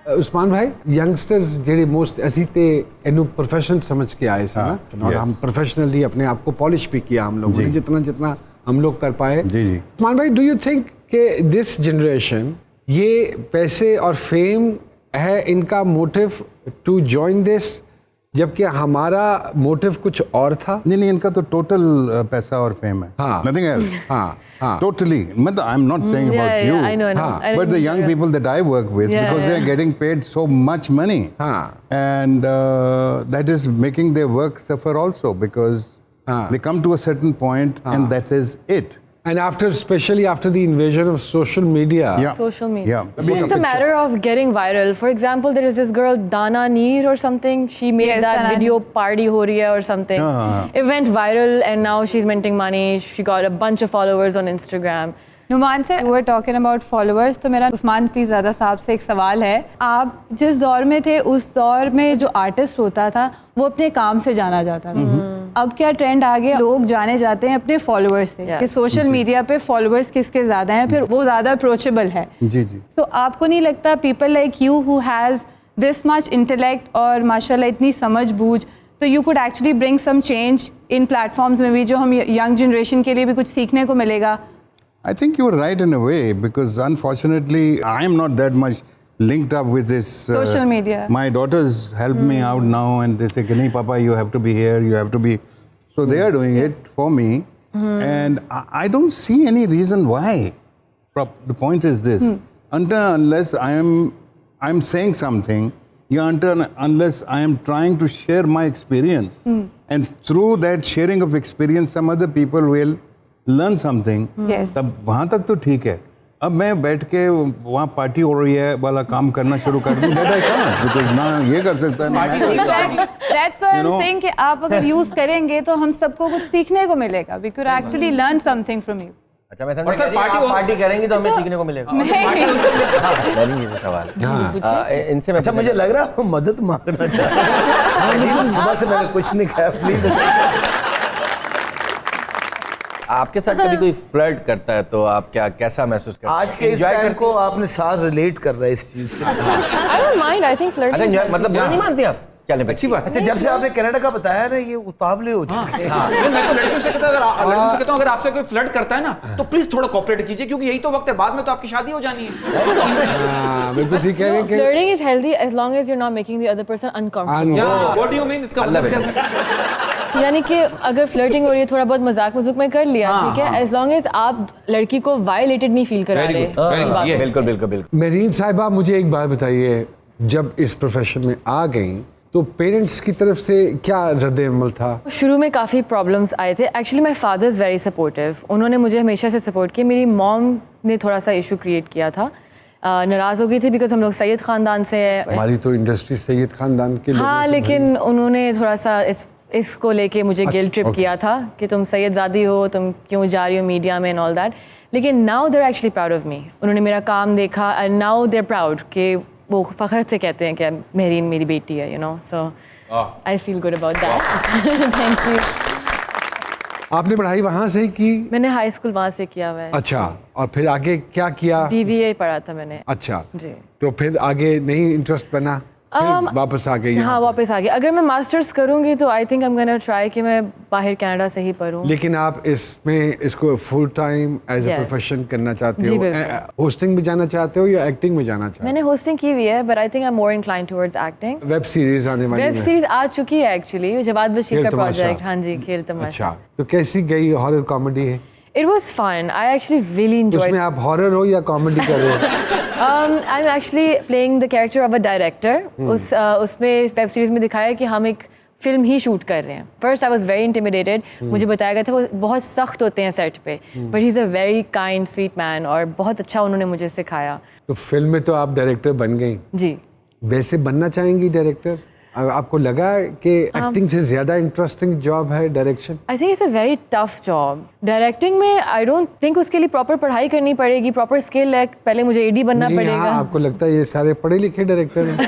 उस्मान भाई यंगस्टर्स जेडे मोस्ट असी ते एनु प्रोफेशन समझ के आए थे ना, और हम प्रोफेशनली अपने आप को पॉलिश भी किया हम लोगों ने जितना हम लोग कर पाए। जी जी। उस्मान भाई, डू यू थिंक कि दिस जनरेशन ये पैसे और फेम है इनका मोटिव टू जॉइन दिस, जबकि हमारा मोटिव कुछ और था? नहीं, इनका तो टोटल पैसा और फेम है, नथिंग एल्स। हाँ, टोटली। मतलब I am not saying about you, I know. but the young people that I work with, because they are getting paid so much money, and that is making their work suffer also, because they come to a certain point and that is it. And especially after the invasion of social media. Social media. Yeah. It's a matter of getting viral. For example, there is this girl Dana Neer or something. She made that video party ho rahi hai or something. It went viral and now she's minting money. She got a bunch of followers on Instagram. Numan sir, we were talking about followers, तो मेरा उस्मान पीरज़ादा साहब से एक सवाल है। आप जिस दौर में थे उस दौर में जो आर्टिस्ट होता था वो अपने काम से जाना जाता था। अब क्या ट्रेंड आ गया, लोग जाने जाते हैं अपने फॉलोअर्स से, कि सोशल मीडिया पे फॉलोअर्स किसके ज़्यादा हैं, फिर वो ज़्यादा अप्रोचेबल है। जी जी। तो आपको नहीं लगता people like you who has this much intellect और माशाल्लाह इतनी समझ बूझ, तो you could actually bring some change in platforms में भी, जो हम यंग जनरेशन के लिए भी कुछ सीखने को मिलेगा? I think you are right in a way, because unfortunately I am not that much linked up with this social media. My daughters help me out now and they say, "Nahi Papa, you have to be here, you have to be." So they are doing it for me, and I don't see any reason why. The point is this: unless I am saying something, unless I am trying to share my experience, and through that sharing of experience, some other people will learn something. तब वहाँ तक तो ठीक है। अब मैं बैठ के वहाँ पार्टी हो रही है वाला काम करना शुरू कर दूँ, that I can't, because ना ये कर सकता ना मैं कर सकता। That's why I'm saying कि आप अगर यूज करेंगे तो हम सबको कुछ सीखने को मिलेगा। We could actually learn something from you. अच्छा, मैं समझ गया, आप पार्टी करेंगे तो हमें सीखने को मिलेगा। नहीं, ये सवाल इनसे। अच्छा, मुझे लग रहा है मदद मांगना चाहिए। सुबह से मैंने कुछ नहीं खाया, प्लीज। आपके साथ कभी कोई फ्लर्ट करता है तो आप कैसा महसूस करते हैं? आज के इस टाइम को आपने साथ रिलेट कर रहा है इस चीज के। I don't mind. I think flirting. मतलब बुरा नहीं मानते आप? चलें, अच्छी बात। अच्छा, जब से आपने कनाडा का बताया ना, ये उतावले हो चुके हैं। मैं तो लड़कियों से कहता हूँ अगर आपसे कोई फ्लर्ट करता है ना तो प्लीज थोड़ा कोऑपरेट कीजिए, क्योंकि यही तो वक्त है, बाद में तो आपकी शादी हो जानी है। बिल्कुल ठीक कह रहे हैं। Flirting is healthy as long as you're not making the other person uncomfortable. What do you mean? इसका मतलब क्या है? यानी कि अगर फ्लर्टिंग हो रही है, थोड़ा बहुत मजाक मज़ूक में कर लिया, ठीक है, एज लॉन्ग एज आप लड़की को वायलेटेड नहीं फील करा रहे। बिल्कुल। मेरीन साहिबा, मुझे एक बात बताइए, जब इस प्रोफेशन में आ गई तो पेरेंट्स की तरफ से क्या रद्द-ए-अमल था? शुरू में काफ़ी प्रॉब्लम्स आए थे। Actually my father is very supportive, उन्होंने मुझे हमेशा से सपोर्ट किया। मेरी मॉम ने थोड़ा सा इशू क्रिएट किया था, नाराज़ हो गई थी बिकॉज हम लोग सैयद ख़ानदान से है। हमारी तो इंडस्ट्री सैयद ख़ानदान के लोगों से। हाँ, लेकिन उन्होंने थोड़ा सा इसको लेके मुझे गिल्ट ट्रिप किया था कि तुम सैयदज़ादी हो, तुम क्यों जा रही हो मीडिया में एंड ऑल दैट। लेकिन now they are actually proud of me. उन्होंने मेरा काम देखा and now they are proud कि वो फ़ख्र से कहते हैं कि मेहरीन मेरी बेटी है, you know. So I feel good about that. Thank you. आपने पढ़ाई वहाँ से ही की? मैंने हाई स्कूल वहाँ से किया हुआ है। अच्छा, और फिर आगे क्या किया? BBA पढ़ा था मैंने। अच्छा जी। तो फिर आगे नहीं इंटरेस्ट बना, फिर वापस आ गई? हाँ, वापस आ गई। अगर मैं मास्टर्स करूँगी तो I think I am gonna try कि मैं बाहर कनाडा से ही पढूं। लेकिन आप इसमें इसको full time as a profession करना चाहते हो? होस्टिंग में जाना चाहते हो या एक्टिंग में जाना चाहते हो? मैंने होस्टिंग की हुई है, but I think I am more inclined towards acting. Web series आने वाली है? वेब सीरीज आ चुकी है एक्चुअली, जवाद बशीर का प्रोजेक्ट। हाँ जी, खेल तमाशा। अच्छा, तो कैसी गई? हॉरर कॉमेडी है? It was fun. I actually really enjoyed. उसमें आप हॉरर हो या कॉमेडी कर रहे हो? I'm actually playing the character of a director. उसमें वेब सीरीज में दिखाया कि हम एक फिल्म ही शूट कर रहे हैं। First I was very intimidated. मुझे बताया गया था वो बहुत सख्त होते हैं सेट पे, but he's a very kind, sweet man और बहुत अच्छा उन्होंने मुझे सिखाया। तो फिल्म में तो आप डायरेक्टर बन गई। जी। वैसे बनना चाहेंगी डायरेक्टर? आपको लगा कि एक्टिंग से ज्यादा इंटरेस्टिंग जॉब है direction? I think it's a very tough job. Directing में आई डोंट थिंक उसके लिए प्रॉपर पढ़ाई करनी पड़ेगी, प्रॉपर स्किल है, पहले मुझे AD बनना पड़ेगा। हाँ, आपको लगता है ये सारे पढ़े लिखे डायरेक्टर हैं?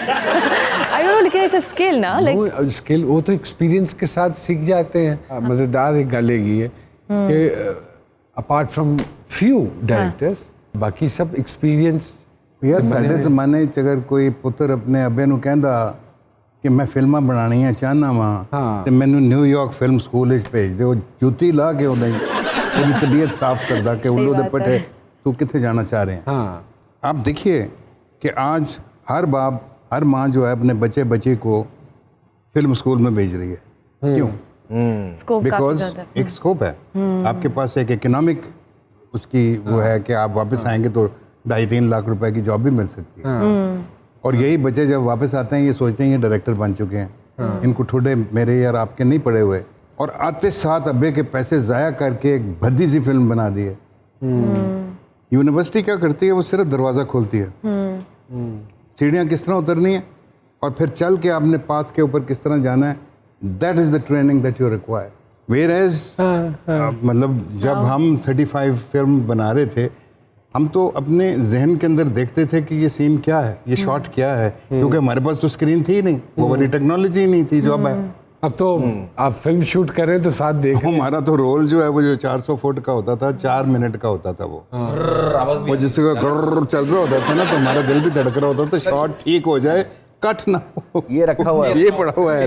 आई डोंट नो, लेकिन इट्स अ स्किल ना, लाइक स्किल वो तो एक्सपीरियंस के साथ सीख जाते हैं। मज़ेदार एक गल है कि अपार्ट फ्रॉम फ्यू डायरेक्टर्स, बाकी सब एक्सपीरियंस यार साढ़े जमाने च अगर कोई पुत्र अपने अब्बे ਨੂੰ ਕਹਿੰਦਾ ਕਿ ਮੈਂ ਫਿਲਮਾਂ ਬਣਾਉਣੀਆਂ ਚਾਹਨਾ ਵਾਂ ਤੇ ਮੈਨੂੰ ਨਿਊਯਾਰਕ ਫਿਲਮ ਸਕੂਲ ਵਿੱਚ ਭੇਜ ਦਿਓ ਜੁੱਤੀ ਲਾ ਕੇ ਉਹਦੀ तबीयत साफ करदा कि उल्लू दे पट्टे तू किथे जाना चाह रहे हैं। आप देखिए कि आज हर बाप हर माँ जो है अपने बच्चे को फिल्म स्कूल में भेज रही है। क्यों? बिकॉज एक स्कोप है, आपके पास एक इकोनॉमिक उसकी वो है कि आप वापस आएंगे तो 2.5-3 लाख रुपए की जॉब भी मिल सकती है। और यही बच्चे जब वापस आते हैं ये सोचते हैं ये डायरेक्टर बन चुके हैं, इनको ठुडे मेरे यार आपके नहीं पड़े हुए, और आते साथ अब्बे के पैसे ज़ाया करके एक भद्दी सी फिल्म बना दी है। यूनिवर्सिटी क्या करती है, वो सिर्फ दरवाज़ा खोलती है, सीढ़ियाँ किस तरह उतरनी है और फिर चल के आपने पाथ के ऊपर किस तरह जाना है, that is the training that you require. Whereas मतलब जब हम 35 फिल्म बना रहे थे हम तो अपने जहन के अंदर देखते थे कि ये सीन क्या है, ये शॉट क्या है, क्योंकि हमारे पास तो स्क्रीन थी नहीं, वो वाली टेक्नोलॉजी नहीं थी जो अब है। अब तो आप फिल्म शूट कर रहे हैं तो साथ देख, हमारा तो रोल जो है वो जो 400 फुट का होता था, 4 मिनट का होता था वो जिससे गर्र चल रहा होता था ना तो हमारा दिल भी धड़क रहा होता था, शॉट ठीक हो जाए, कट ना हो। ये रखा हुआ है, ये पड़ा हुआ है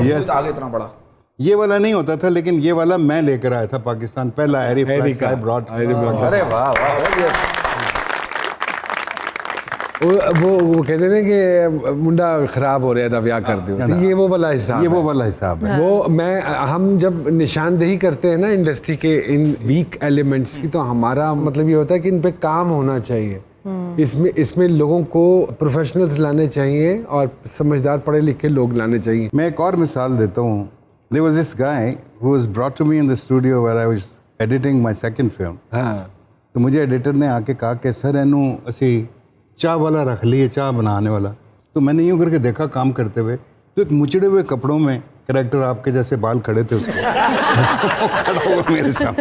यस आगे इतना बड़ा ये वाला नहीं होता था, लेकिन ये वाला मैं लेकर आया था पाकिस्तान, पहला एरी फ्लैक्स आई ब्रॉट। अरे वाह वाह, वो कहते हैं कि मुंडा खराब हो रहा था ब्याह कर दो, तो ये वो वाला हिसाब, ये वो वाला हिसाब है। वो हम जब निशानदेही करते हैं ना इंडस्ट्री के इन वीक एलिमेंट्स की, तो हमारा मतलब ये होता है कि इन पे काम होना चाहिए, इसमें लोगों को प्रोफेशनल्स लाने चाहिए और समझदार पढ़े लिखे लोग लाने चाहिए। मैं एक और मिसाल देता हूँ। There was this guy who was brought to me in the studio where I was editing my second film. तो मुझे एडिटर ने आके कहा कि सर इनू असी चाह वाला रख लिए, चाह बनाने वाला। तो मैंने यूँ करके देखा काम करते हुए, तो एक मुचड़े हुए कपड़ों में कैरेक्टर आपके जैसे बाल खड़े थे उसको खड़ा हुआ मेरे साथ,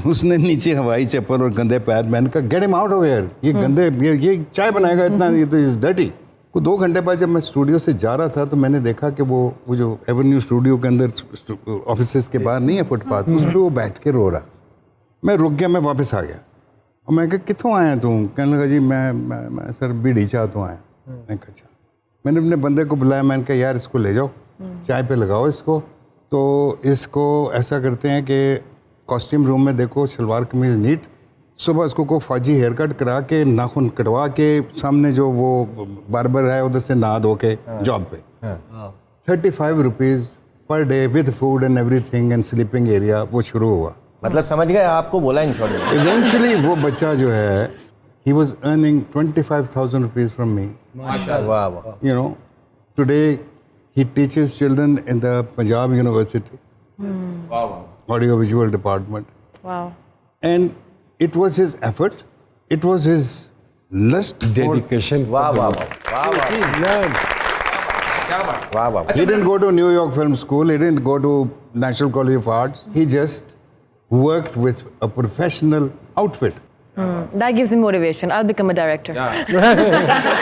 उसने नीचे हवाई चप्पल और गंदे पैर, मैंने कहा get him out of here, ये गंदे ये चाय बनाएगा इतना, ये तो इज डर्टी। 2 घंटे बाद जब मैं स्टूडियो से जा रहा था तो मैंने देखा कि वो जो एवेन्यू स्टूडियो के अंदर ऑफिसेज के बाहर नहीं है फुटपाथ, उस पर वो बैठ के रो रहा। मैं रुक गया, मैं वापस आ गया और मैं कहा कितों आया तू? कहने लगा जी मैं सर बीड़ी चाह तो आया। मैं कहा अच्छा। मैंने अपने बंदे को बुलाया, मैंने कहा यार इसको ले जाओ, चाय पे लगाओ इसको। तो इसको ऐसा करते हैं कि कॉस्ट्यूम रूम में देखो, शलवार कमीज़ नीट, सुबह उसको को फौजी हेयर कट करा के नाखून कटवा के सामने जो वो बार्बर है उधर से नहा धो के जॉब पे 35 rupees per day with food and everything and sleeping area. वो शुरू हुआ, मतलब समझ गए आपको बोला इन शॉर्ट में। इवेंचुअली वो बच्चा जो है he was earning 25,000 rupees from me. वाह वाह। You know today he teaches children in the Punjab university, audio visual department. And it was his effort, it was his lust, dedication, वाह वाह वाह वाह वाह। He didn't go to New York Film School, he didn't go to National College of Arts, he just worked with a professional outfit. That gives me motivation. I'll become a director.